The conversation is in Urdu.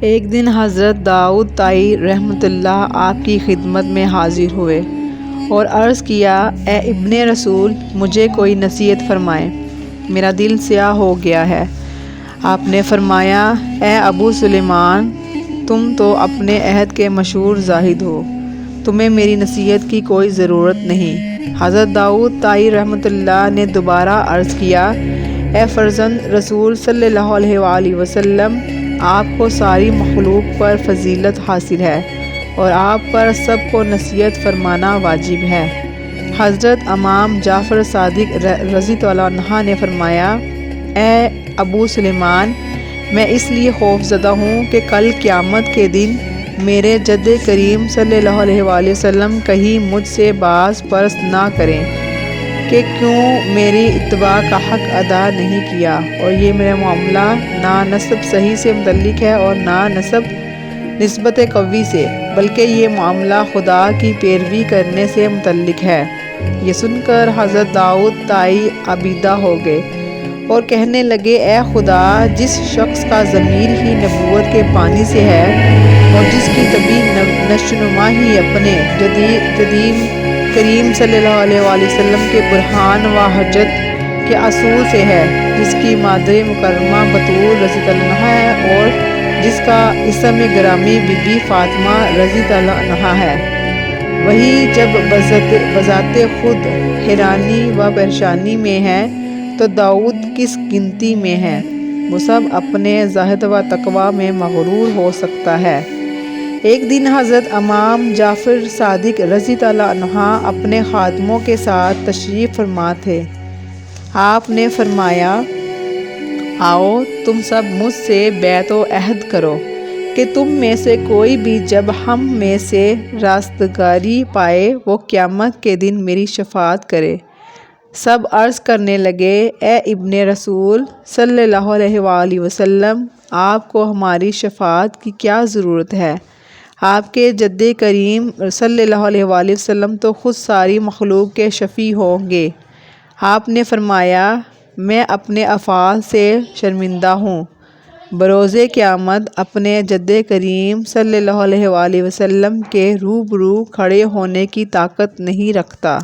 ایک دن حضرت داؤد طائی رحمۃ اللہ آپ کی خدمت میں حاضر ہوئے اور عرض کیا، اے ابن رسول، مجھے کوئی نصیحت فرمائیں، میرا دل سیاہ ہو گیا ہے۔ آپ نے فرمایا، اے ابو سلیمان، تم تو اپنے عہد کے مشہور زاہد ہو، تمہیں میری نصیحت کی کوئی ضرورت نہیں۔ حضرت داؤد طائی رحمۃ اللہ نے دوبارہ عرض کیا، اے فرزند رسول صلی اللہ علیہ وآلہ وسلم، آپ کو ساری مخلوق پر فضیلت حاصل ہے اور آپ پر سب کو نصیحت فرمانا واجب ہے۔ حضرت امام جعفر صادق رضی اللہ عنہ نے فرمایا، اے ابو سلیمان، میں اس لیے خوف زدہ ہوں کہ کل قیامت کے دن میرے جد کریم صلی اللہ علیہ وآلہ وسلم کہیں مجھ سے باز پرست نہ کریں کہ کیوں میری اتباع کا حق ادا نہیں کیا، اور یہ میرا معاملہ نہ نسب صحیح سے متعلق ہے اور نہ نسبت قوی سے، بلکہ یہ معاملہ خدا کی پیروی کرنے سے متعلق ہے۔ یہ سن کر حضرت داؤد طائی عبیدہ ہو گئے اور کہنے لگے، اے خدا، جس شخص کا ضمیر ہی نبوت کے پانی سے ہے اور جس کی طبعی نشوونما ہی اپنے جدید کریم صلی اللہ علیہ وآلہ وسلم کے برہان و حجت کے اصول سے ہے، جس کی مادر مکرمہ بطول رضی اللہ عنہا ہے اور جس کا اسم گرامی بی بی فاطمہ رضی اللہ عنہا ہے، وہی جب بذات خود حیرانی و پریشانی میں ہے تو داؤد کس گنتی میں ہے؟ وہ سب اپنے زہد و تقویٰ میں مغرور ہو سکتا ہے۔ ایک دن حضرت امام جعفر صادق رضی اللہ عنہ اپنے خادموں کے ساتھ تشریف فرما تھے۔ آپ نے فرمایا، آؤ تم سب مجھ سے بیعت و عہد کرو کہ تم میں سے کوئی بھی جب ہم میں سے راستگاری پائے وہ قیامت کے دن میری شفاعت کرے۔ سب عرض کرنے لگے، اے ابن رسول صلی اللہ علیہ وآلہ وسلم، آپ کو ہماری شفاعت کی کیا ضرورت ہے؟ آپ کے جد کریم صلی اللہ علیہ وآلہ وسلم تو خود ساری مخلوق کے شفیع ہوں گے۔ آپ نے فرمایا، میں اپنے افعال سے شرمندہ ہوں، بروز قیامت اپنے جد کریم صلی اللہ علیہ وآلہ وسلم کے روبرو کھڑے ہونے کی طاقت نہیں رکھتا۔